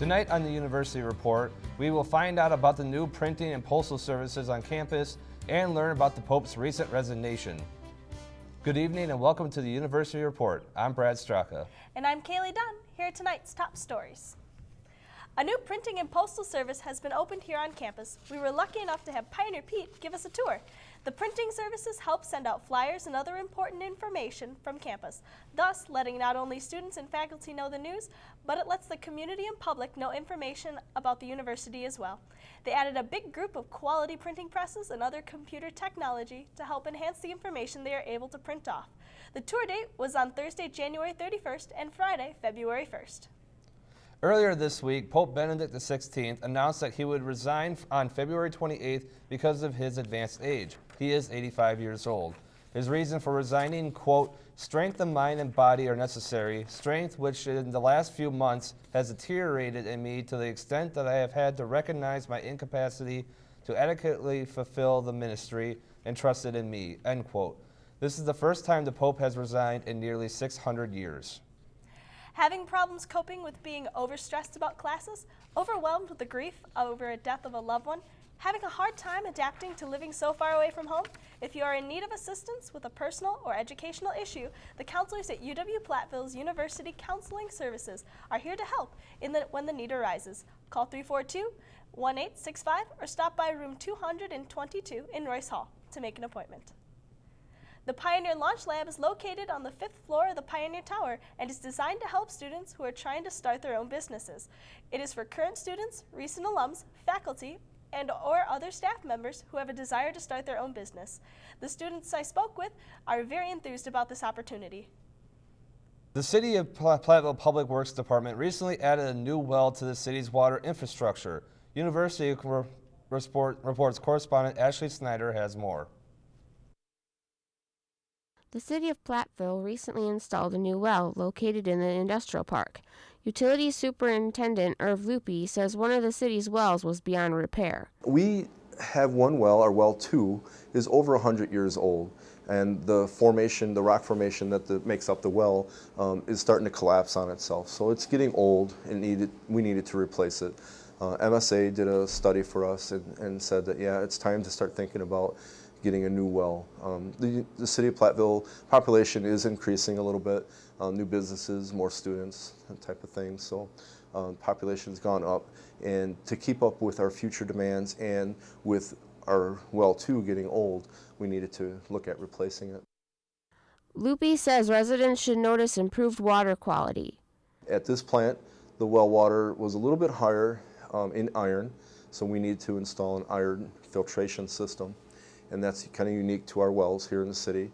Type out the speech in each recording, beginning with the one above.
Tonight on the University Report, we will find out about the new printing and postal services on campus and learn about the Pope's recent resignation. Good evening and welcome to the University Report. I'm Brad Straka. And I'm Kaylee Dunn. Here are tonight's top stories. A new printing and postal service has been opened here on campus. We were lucky enough to have Pioneer Pete give us a tour. The printing services help send out flyers and other important information from campus, thus letting not only students and faculty know the news, but it lets the community and public know information about the university as well. They added a big group of quality printing presses and other computer technology to help enhance the information they are able to print off. The tour date was on Thursday, January 31st and Friday, February 1st. Earlier this week, Pope Benedict XVI announced that he would resign on February 28th because of his advanced age. He is 85 years old. His reason for resigning, quote, "Strength of mind and body are necessary, strength which in the last few months has deteriorated in me to the extent that I have had to recognize my incapacity to adequately fulfill the ministry entrusted in me," end quote. This is the first time the Pope has resigned in nearly 600 years. Having problems coping with being overstressed about classes, overwhelmed with the grief over a death of a loved one, having a hard time adapting to living so far away from home? If you are in need of assistance with a personal or educational issue, the counselors at UW-Platteville's University Counseling Services are here to help when the need arises. Call 342-1865 or stop by room 222 in Royce Hall to make an appointment. The Pioneer Launch Lab is located on the 5th floor of the Pioneer Tower and is designed to help students who are trying to start their own businesses. It is for current students, recent alums, faculty, and/or other staff members who have a desire to start their own business. The students I spoke with are very enthused about this opportunity. The City of Platteville Public Works Department recently added a new well to the city's water infrastructure. University Reports correspondent Ashley Snyder has more. The City of Platteville recently installed a new well located in the industrial park. Utilities Superintendent Irv Lupe says one of the city's wells was beyond repair. We have one well, our well 2, is over 100 years old, and the rock formation that makes up the well is starting to collapse on itself. So it's getting old and we needed to replace it. MSA did a study for us and said that, yeah, it's time to start thinking about getting a new well. The City of Platteville population is increasing a little bit, new businesses, more students, that type of thing. So population's gone up, and to keep up with our future demands and with our well 2 getting old, we needed to look at replacing it. Lupe says residents should notice improved water quality. At this plant, the well water was a little bit higher in iron, so we need to install an iron filtration system. And that's kind of unique to our wells here in the city.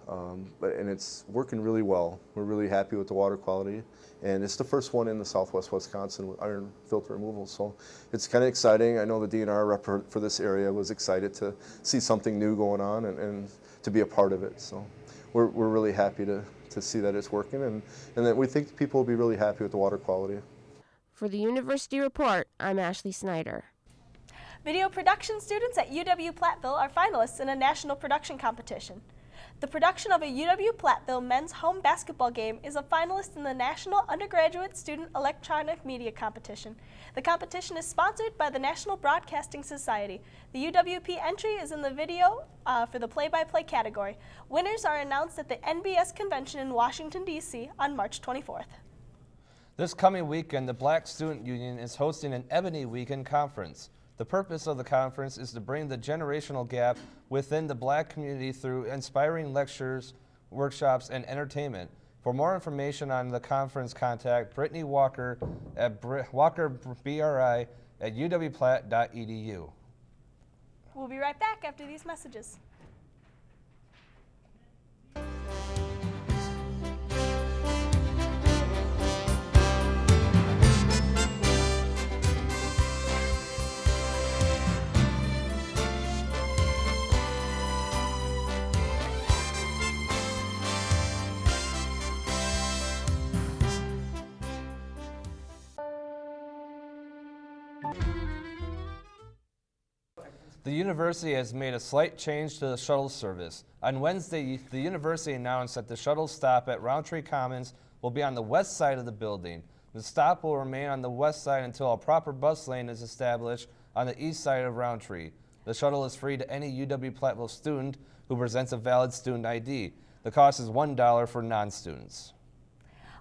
And it's working really well. We're really happy with the water quality. And it's the first one in the southwest Wisconsin with iron filter removal. So it's kind of exciting. I know the DNR rep for this area was excited to see something new going on and to be a part of it. So we're really happy to see that it's working and that we think people will be really happy with the water quality. For the University Report, I'm Ashley Snyder. Video production students at UW-Platteville are finalists in a national production competition. The production of a UW-Platteville men's home basketball game is a finalist in the National Undergraduate Student Electronic Media Competition. The competition is sponsored by the National Broadcasting Society. The UWP entry is in the video for the play-by-play category. Winners are announced at the NBS convention in Washington, D.C. on March 24th. This coming weekend, the Black Student Union is hosting an Ebony Weekend Conference. The purpose of the conference is to bring the generational gap within the Black community through inspiring lectures, workshops, and entertainment. For more information on the conference, contact Brittany Walker at WalkerBRI at uwplatt.edu. We'll be right back after these messages. The university has made a slight change to the shuttle service. On Wednesday, the university announced that the shuttle stop at Roundtree Commons will be on the west side of the building. The stop will remain on the west side until a proper bus lane is established on the east side of Roundtree. The shuttle is free to any UW-Platteville student who presents a valid student ID. The cost is $1 for non-students.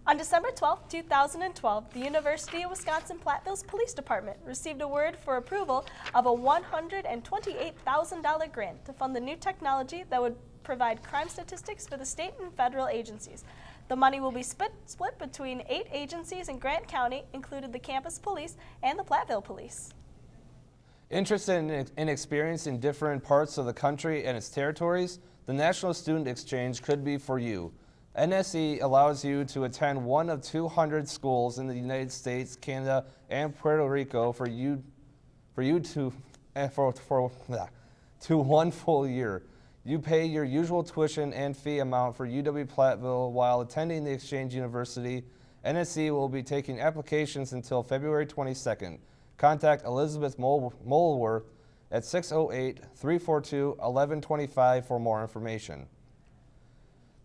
On December 12, 2012, the University of Wisconsin-Platteville's Police Department received a word for approval of a $128,000 grant to fund the new technology that would provide crime statistics for the state and federal agencies. The money will be split between 8 agencies in Grant County, including the campus police and the Platteville Police. Interested in experiencing different parts of the country and its territories? The National Student Exchange could be for you. NSE allows you to attend one of 200 schools in the United States, Canada, and Puerto Rico for 1 full year. You pay your usual tuition and fee amount for UW-Platteville while attending the Exchange University. NSE will be taking applications until February 22nd. Contact Elizabeth Molworth at 608-342-1125 for more information.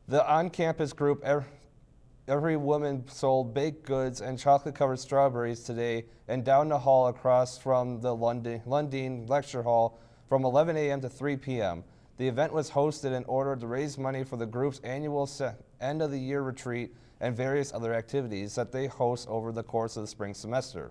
The on-campus group Every Woman sold baked goods and chocolate-covered strawberries today and down the hall across from the Lundeen Lecture Hall from 11 a.m. to 3 p.m. The event was hosted in order to raise money for the group's annual end-of-the-year retreat and various other activities that they host over the course of the spring semester.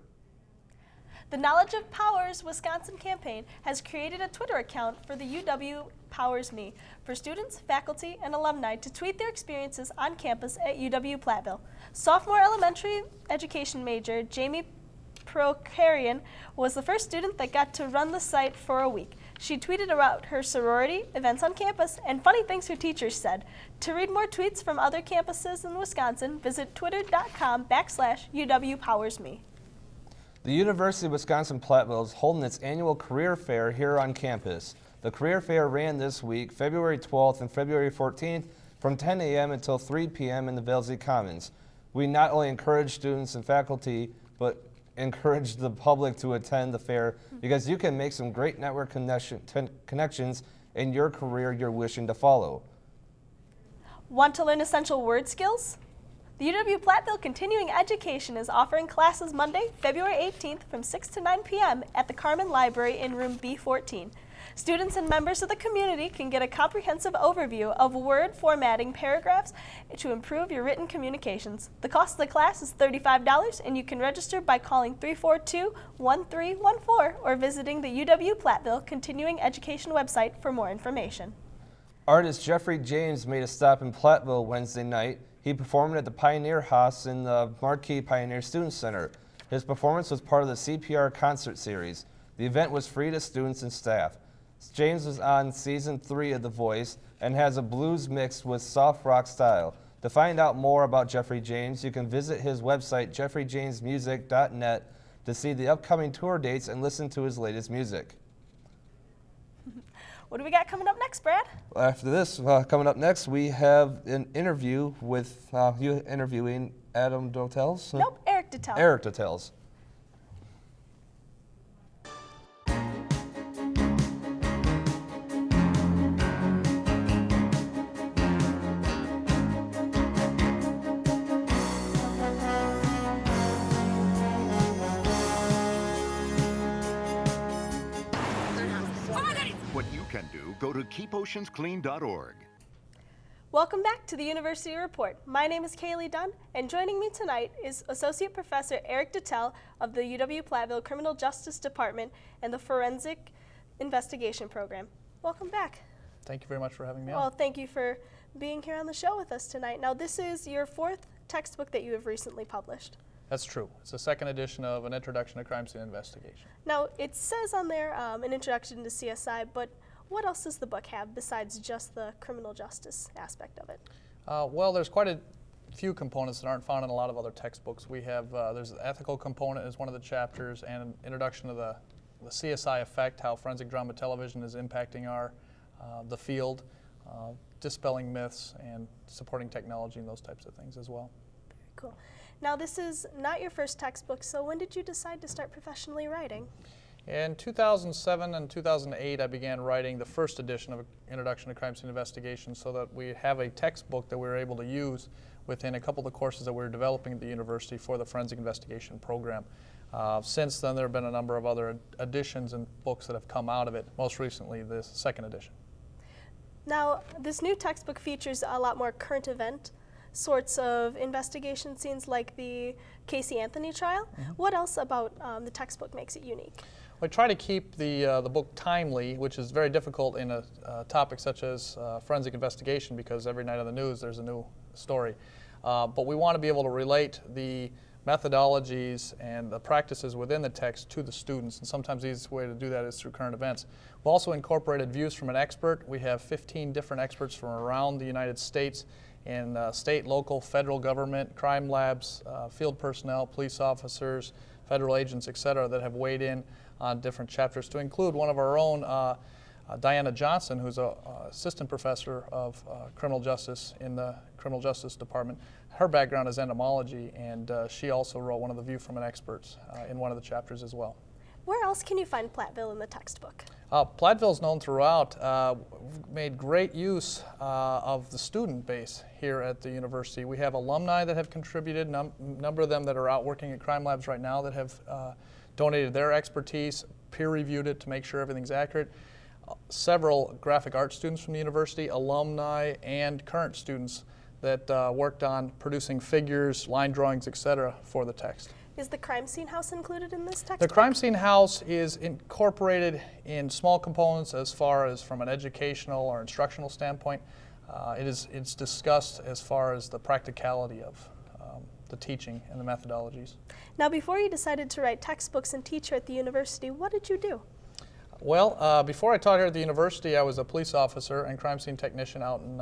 The Knowledge of Powers Wisconsin campaign has created a Twitter account for the UW Powers Me for students, faculty, and alumni to tweet their experiences on campus at UW-Platteville. Sophomore elementary education major Jamie Procarian was the first student that got to run the site for a week. She tweeted about her sorority, events on campus, and funny things her teachers said. To read more tweets from other campuses in Wisconsin, visit twitter.com/UW-PowersMe. The University of Wisconsin-Platteville is holding its annual career fair here on campus. The career fair ran this week, February 12th and February 14th, from 10 a.m. until 3 p.m. in the Velzy Commons. We not only encourage students and faculty, but encourage the public to attend the fair because you can make some great network connections in your career you're wishing to follow. Want to learn essential word skills? The UW-Platteville Continuing Education is offering classes Monday, February 18th from 6 to 9 p.m. at the Carmen Library in room B14. Students and members of the community can get a comprehensive overview of word formatting paragraphs to improve your written communications. The cost of the class is $35 and you can register by calling 342-1314 or visiting the UW-Platteville Continuing Education website for more information. Artist Jeffrey James made a stop in Platteville Wednesday night. He performed at the Pioneer House in the Marquee Pioneer Student Center. His performance was part of the CPR concert series. The event was free to students and staff. James was on season 3 of The Voice and has a blues mixed with soft rock style. To find out more about Jeffrey James, you can visit his website, jeffreyjamesmusic.net, to see the upcoming tour dates and listen to his latest music. What do we got coming up next, Brad? After this, coming up next, we have an interview with you interviewing Adam Dotels? Nope, Eric Dotels. Eric Dotels. What you can do, go to keepoceansclean.org. Welcome back to the University Report. My name is Kaylee Dunn, and joining me tonight is Associate Professor Eric Dottel of the UW-Platteville Criminal Justice Department and the Forensic Investigation Program. Welcome back. Thank you very much for having me on. Well, thank you for being here on the show with us tonight. Now, this is your 4th textbook that you have recently published. That's true. It's the 2nd edition of an Introduction to Crime Scene Investigation. Now, it says on there an introduction to CSI, but what else does the book have besides just the criminal justice aspect of it? Well, there's quite a few components that aren't found in a lot of other textbooks. We have, there's the ethical component as one of the chapters, and an introduction to the CSI effect, how forensic drama television is impacting the field, dispelling myths, and supporting technology and those types of things as well. Very cool. Now, this is not your first textbook, so when did you decide to start professionally writing? In 2007 and 2008, I began writing the first edition of Introduction to Crime Scene Investigation so that we have a textbook that we were able to use within a couple of the courses that we were developing at the university for the forensic investigation program. Since then, there have been a number of other editions and books that have come out of it, most recently this second edition. Now, this new textbook features a lot more current event sorts of investigation scenes like the Casey Anthony trial. What else about the textbook makes it unique? We try to keep the book timely, which is very difficult in a topic such as forensic investigation because every night on the news there's a new story. But we want to be able to relate the methodologies and the practices within the text to the students, and sometimes the easiest way to do that is through current events. We've also incorporated views from an expert. We have 15 different experts from around the United States in state, local, federal government, crime labs, field personnel, police officers, federal agents, etc., that have weighed in on different chapters, to include one of our own, Diana Johnson, who's an assistant professor of criminal justice in the criminal justice department. Her background is entomology, and she also wrote one of the View from an Experts in one of the chapters as well. Where else can you find Platteville in the textbook? Platteville is known throughout. We've made great use of the student base here at the university. We have alumni that have contributed, number of them that are out working at crime labs right now that have donated their expertise, peer-reviewed it to make sure everything's accurate. Several graphic arts students from the university, alumni, and current students that worked on producing figures, line drawings, etc. for the text. Is the crime scene house included in this textbook? The crime scene house is incorporated in small components as far as from an educational or instructional standpoint. It's discussed as far as the practicality of the teaching and the methodologies. Now, before you decided to write textbooks and teach here at the university, what did you do? Well, before I taught here at the university, I was a police officer and crime scene technician out in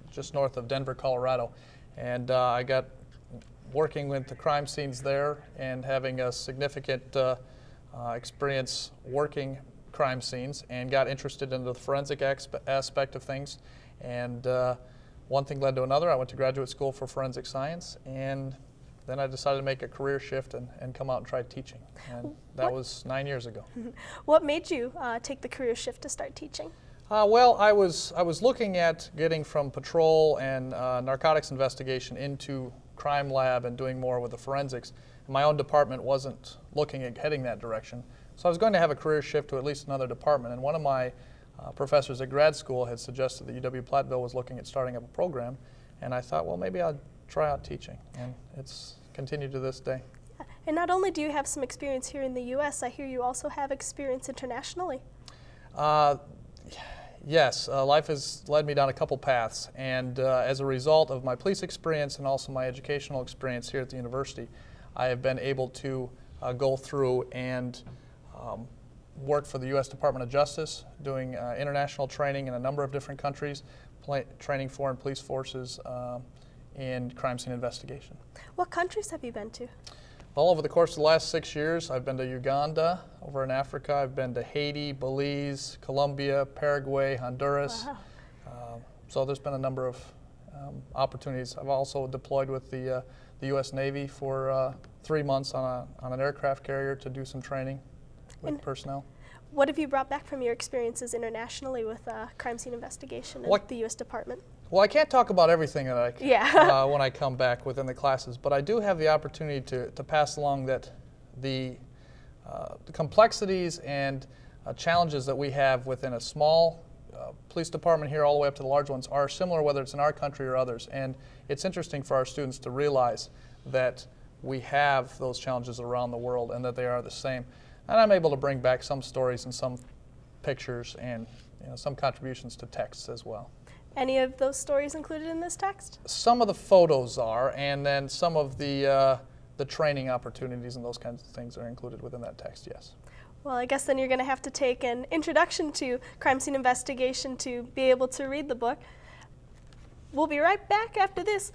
just north of Denver, Colorado. And I got working with the crime scenes there and having a significant experience working crime scenes, and got interested in the forensic aspect of things. And one thing led to another. I went to graduate school for forensic science, and then I decided to make a career shift and come out and try teaching. And that was 9 years ago. What made you take the career shift to start teaching? Well, I was looking at getting from patrol and narcotics investigation into crime lab and doing more with the forensics. My own department wasn't looking at heading that direction. So I was going to have a career shift to at least another department. And one of my professors at grad school had suggested that UW-Platteville was looking at starting up a program. And I thought, well, maybe I'll try out teaching. And it's continued to this day. And not only do you have some experience here in the U.S., I hear you also have experience internationally. Yes, life has led me down a couple paths, and as a result of my police experience and also my educational experience here at the university, I have been able to go through and work for the U.S. Department of Justice, doing international training in a number of different countries, training foreign police forces in crime scene investigation. What countries have you been to? Well, over the course of the last 6 years, I've been to Uganda, over in Africa. I've been to Haiti, Belize, Colombia, Paraguay, Honduras. Wow. So there's been a number of opportunities. I've also deployed with the U.S. Navy for 3 months on an aircraft carrier to do some training with personnel. What have you brought back from your experiences internationally with crime scene investigation and the U.S. Department? Well, I can't talk about everything that I can when I come back within the classes, but I do have the opportunity to pass along that the complexities and challenges that we have within a small police department here all the way up to the large ones are similar whether it's in our country or others. And it's interesting for our students to realize that we have those challenges around the world and that they are the same. And I'm able to bring back some stories and some pictures and some contributions to texts as well. Any of those stories included in this text? Some of the photos are, and then some of the training opportunities and those kinds of things are included within that text, yes. Well, I guess then you're going to have to take an introduction to crime scene investigation to be able to read the book. We'll be right back after this.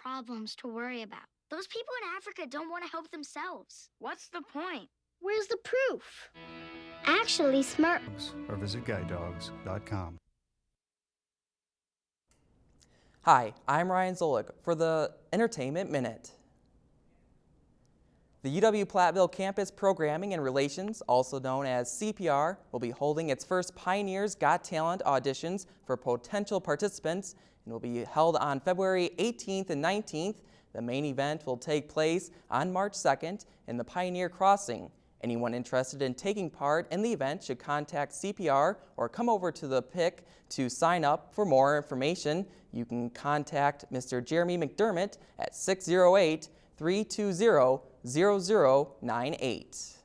Problems to worry about. Those people in Africa don't want to help themselves. What's the point? Where's the proof? Actually, smart. Or visit guidedogs.com. Hi, I'm Ryan Zolik for the Entertainment Minute. The UW-Platteville Campus Programming and Relations, also known as CPR, will be holding its first Pioneers Got Talent auditions for potential participants and will be held on February 18th and 19th. The main event will take place on March 2nd in the Pioneer Crossing. Anyone interested in taking part in the event should contact CPR or come over to the PIC to sign up. For more information, you can contact Mr. Jeremy McDermott at 608-320-0098.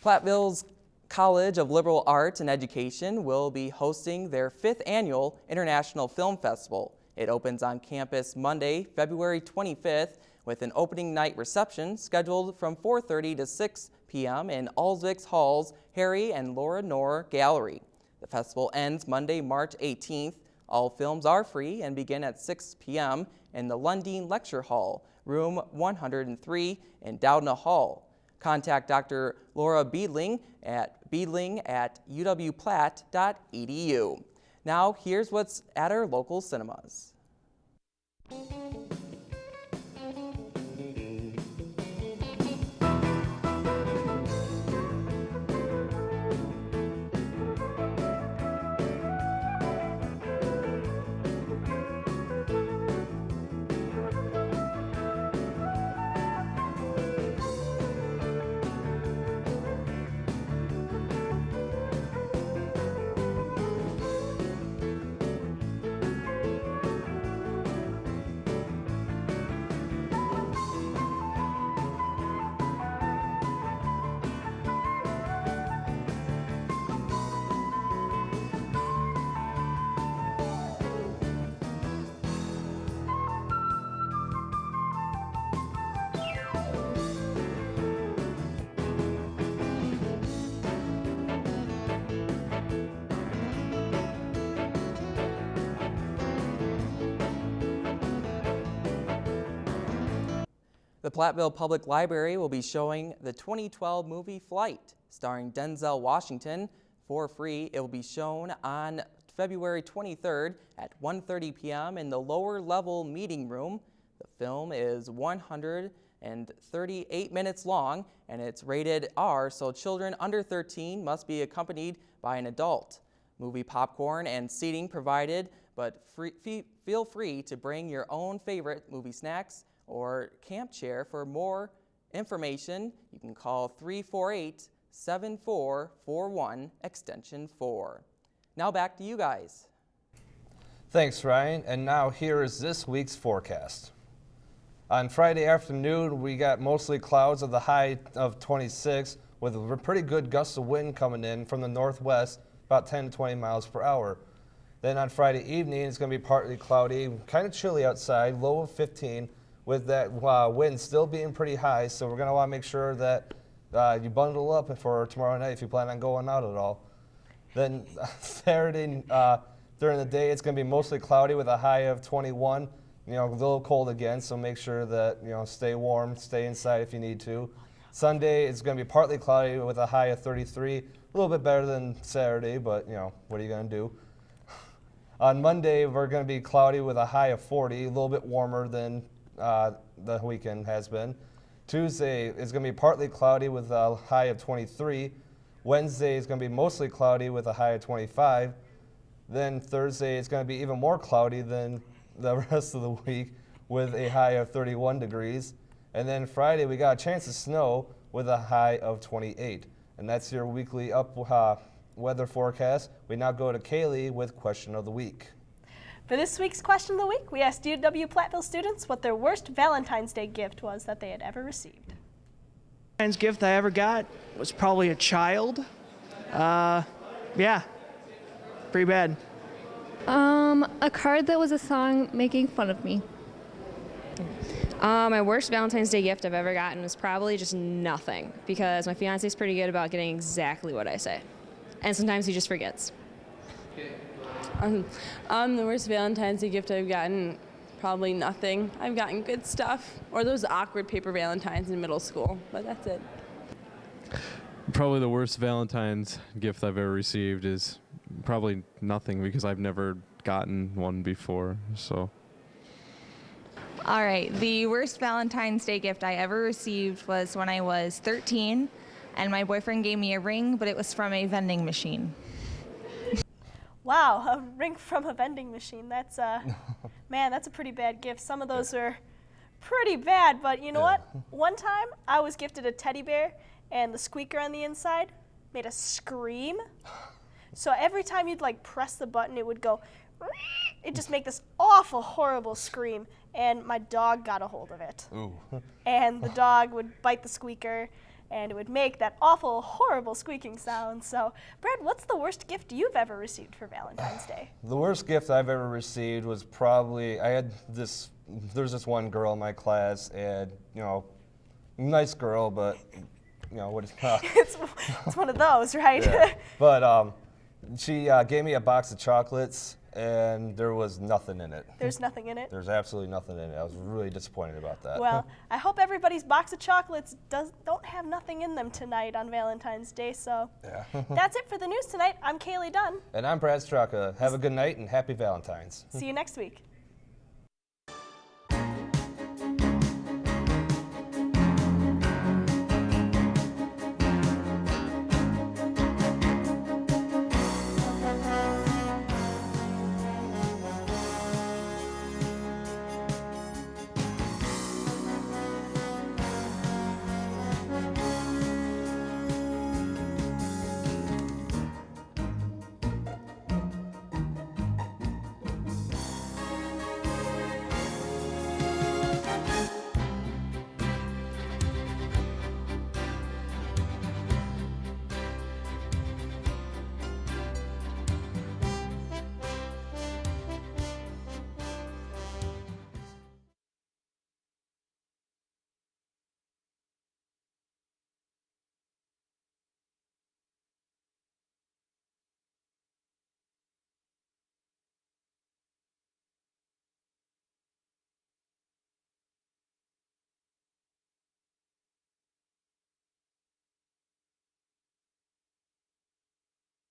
Platteville's College of Liberal Arts and Education will be hosting their 5th annual International Film Festival. It opens on campus Monday, February 25th, with an opening night reception scheduled from 4:30 to 6 p.m. in Alsvik's Hall's Harry and Laura Knorr Gallery. The festival ends Monday, March 18th. All films are free and begin at 6 p.m. in the Lundeen Lecture Hall, room 103 in Doudna Hall. Contact Dr. Laura Beedling at beedling@uwplatt.edu. Now, here's what's at our local cinemas. The Platteville Public Library will be showing the 2012 movie Flight, starring Denzel Washington, for free. It will be shown on February 23rd at 1:30 p.m. in the lower level meeting room. The film is 138 minutes long and it's rated R, so children under 13 must be accompanied by an adult. Movie popcorn and seating provided, but feel free to bring your own favorite movie snacks or camp chair. For more information, you can call 348-7441 extension 4. Now back to you guys. Thanks, Ryan. And now here is this week's forecast. On Friday afternoon, we got mostly clouds with a high of 26 with a pretty good gust of wind coming in from the northwest, about 10 to 20 miles per hour. Then on Friday evening, it's going to be partly cloudy, kind of chilly outside, low of 15, with that wind still being pretty high. So we're going to want to make sure that you bundle up for tomorrow night if you plan on going out at all. Then Saturday, during the day, it's going to be mostly cloudy with a high of 21. You know, a little cold again, so make sure that, you know, stay warm, stay inside if you need to. Sunday, it's going to be partly cloudy with a high of 33. A little bit better than Saturday, but, you know, what are you going to do? On Monday, we're going to be cloudy with a high of 40, a little bit warmer than the weekend has been. Tuesday is going to be partly cloudy with a high of 23. Wednesday is going to be mostly cloudy with a high of 25. Then Thursday is going to be even more cloudy than the rest of the week with a high of 31 degrees. And then Friday we got a chance of snow with a high of 28. And that's your weekly weather forecast. We now go to Kaylee with Question of the Week. For this week's Question of the Week, we asked UW-Platteville students what their worst Valentine's Day gift was that they had ever received. Valentine's gift I ever got was probably a child. Yeah, pretty bad. A card that was a song making fun of me. My worst Valentine's Day gift I've ever gotten was probably just nothing, because my fiance's pretty good about getting exactly what I say. And sometimes he just forgets. The worst Valentine's Day gift I've gotten Probably nothing. I've gotten good stuff. Or those awkward paper Valentines in middle school, but that's it. Probably the worst Valentine's gift I've ever received is probably nothing because I've never gotten one before, so. All right, the worst Valentine's Day gift I ever received was when I was 13, and my boyfriend gave me a ring, but it was from a vending machine. Wow, a ring from a vending machine. That's man, that's a pretty bad gift. Some of those are pretty bad, but you know what? One time I was gifted a teddy bear, and the squeaker on the inside made a scream. So every time you'd like press the button, it would go, it'd just make this awful, horrible scream, and my dog got a hold of it. Ooh. And the dog would bite the squeaker, and it would make that awful, horrible squeaking sound. So, Brad, what's the worst gift you've ever received for Valentine's Day? The worst gift I've ever received was probably, there's this one girl in my class, and, you know, nice girl, but, you know, what is it's one of those, right? Yeah. But she gave me a box of chocolates, and there was nothing in it. There's nothing in it? There's absolutely nothing in it. I was really disappointed about that. Well, I hope everybody's box of chocolates don't have nothing in them tonight on Valentine's Day. So yeah. That's it for the news tonight. I'm Kaylee Dunn. And I'm Brad Straka. Have a good night and happy Valentine's. See you next week.